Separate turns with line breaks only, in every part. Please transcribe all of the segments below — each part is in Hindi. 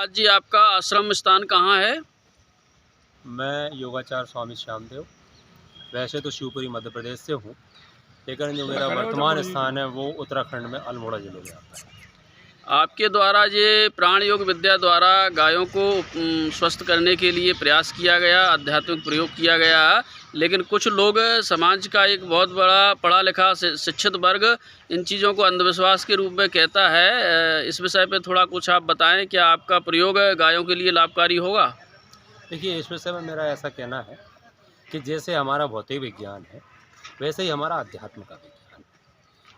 धन्यवाद जी। आपका आश्रम स्थान कहाँ है?
मैं योगाचार्य स्वामी श्यामदेव, वैसे तो शिवपुरी मध्य प्रदेश से हूँ, लेकिन जो मेरा वर्तमान स्थान है वो उत्तराखंड में अल्मोड़ा जिले में आता है।
आपके द्वारा ये प्राण योग विद्या द्वारा गायों को स्वस्थ करने के लिए प्रयास किया गया, आध्यात्मिक प्रयोग किया गया, लेकिन कुछ लोग, समाज का एक बहुत बड़ा पढ़ा लिखा शिक्षित वर्ग इन चीज़ों को अंधविश्वास के रूप में कहता है। इस विषय पे थोड़ा कुछ आप बताएं, क्या आपका प्रयोग गायों के लिए लाभकारी होगा?
देखिए, इस विषय में मेरा ऐसा कहना है कि जैसे हमारा भौतिक विज्ञान है, वैसे ही हमारा अध्यात्म का विज्ञान है।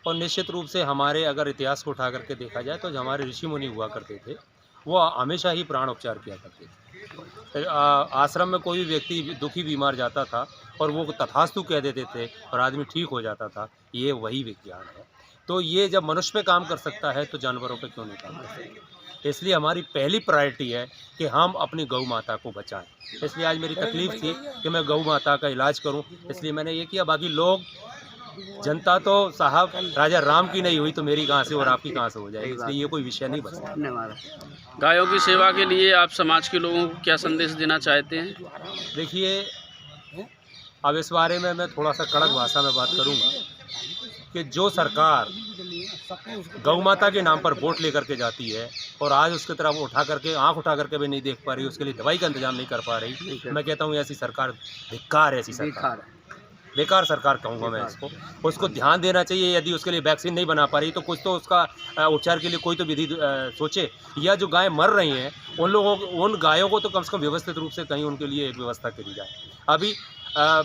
और निश्चित रूप से हमारे अगर इतिहास को उठा करके देखा जाए तो जो हमारे ऋषि मुनि हुआ करते थे, वो हमेशा ही प्राण उपचार किया करते थे। आश्रम में कोई भी व्यक्ति दुखी बीमार जाता था और वो तथास्तु कह देते थे और आदमी ठीक हो जाता था। ये वही विज्ञान है। तो ये जब मनुष्य पे काम कर सकता है तो जानवरों पे क्यों नहीं काम कर सकता। इसलिए हमारी पहली प्रायोरिटी है कि हम अपनी गौ माता को बचाएं। इसलिए आज मेरी तकलीफ़ थी कि मैं गौ माता का इलाज करूं, इसलिए मैंने ये किया। बाकी लोग, जनता तो साहब राजा राम की नहीं हुई तो मेरी कहाँ से और आपकी कहाँ से हो जाएगी, इसलिए ये कोई विषय नहीं बचता।
धन्यवाद। गायों की सेवा के लिए आप समाज के लोगों को क्या संदेश देना चाहते हैं?
देखिए, अब इस बारे में मैं थोड़ा सा कड़क भाषा में बात करूंगा कि जो सरकार गौ माता के नाम पर वोट लेकर के जाती है और आज उसकी तरफ आंख उठा करके भी नहीं देख पा रही, उसके लिए दवाई का इंतजाम नहीं कर पा रही, मैं कहता हूँ ऐसी सरकार धिक्कार है। ऐसी सरकार बेकार सरकार कहूँगा मैं इसको। उसको ध्यान देना चाहिए। यदि उसके लिए वैक्सीन नहीं बना पा रही तो कुछ तो उसका उपचार के लिए कोई तो विधि सोचे, या जो गाय मर रही हैं उन गायों को तो कम से कम व्यवस्थित रूप से कहीं उनके लिए एक व्यवस्था करी जाए। अभी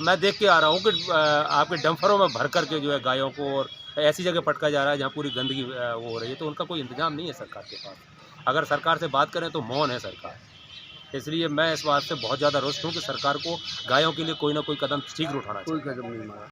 मैं देख के आ रहा हूँ कि आपके डंफरों में भर करके जो है गायों को और ऐसी जगह पटका जा रहा है जहाँ पूरी गंदगी वो हो रही है, तो उनका कोई इंतजाम नहीं है सरकार के पास। अगर सरकार से बात करें तो मौन है सरकार। इसलिए मैं इस बात से बहुत ज़्यादा रुष्ट हूँ कि सरकार को गायों के लिए कोई ना कोई कदम शीघ्र उठाना चाहिए।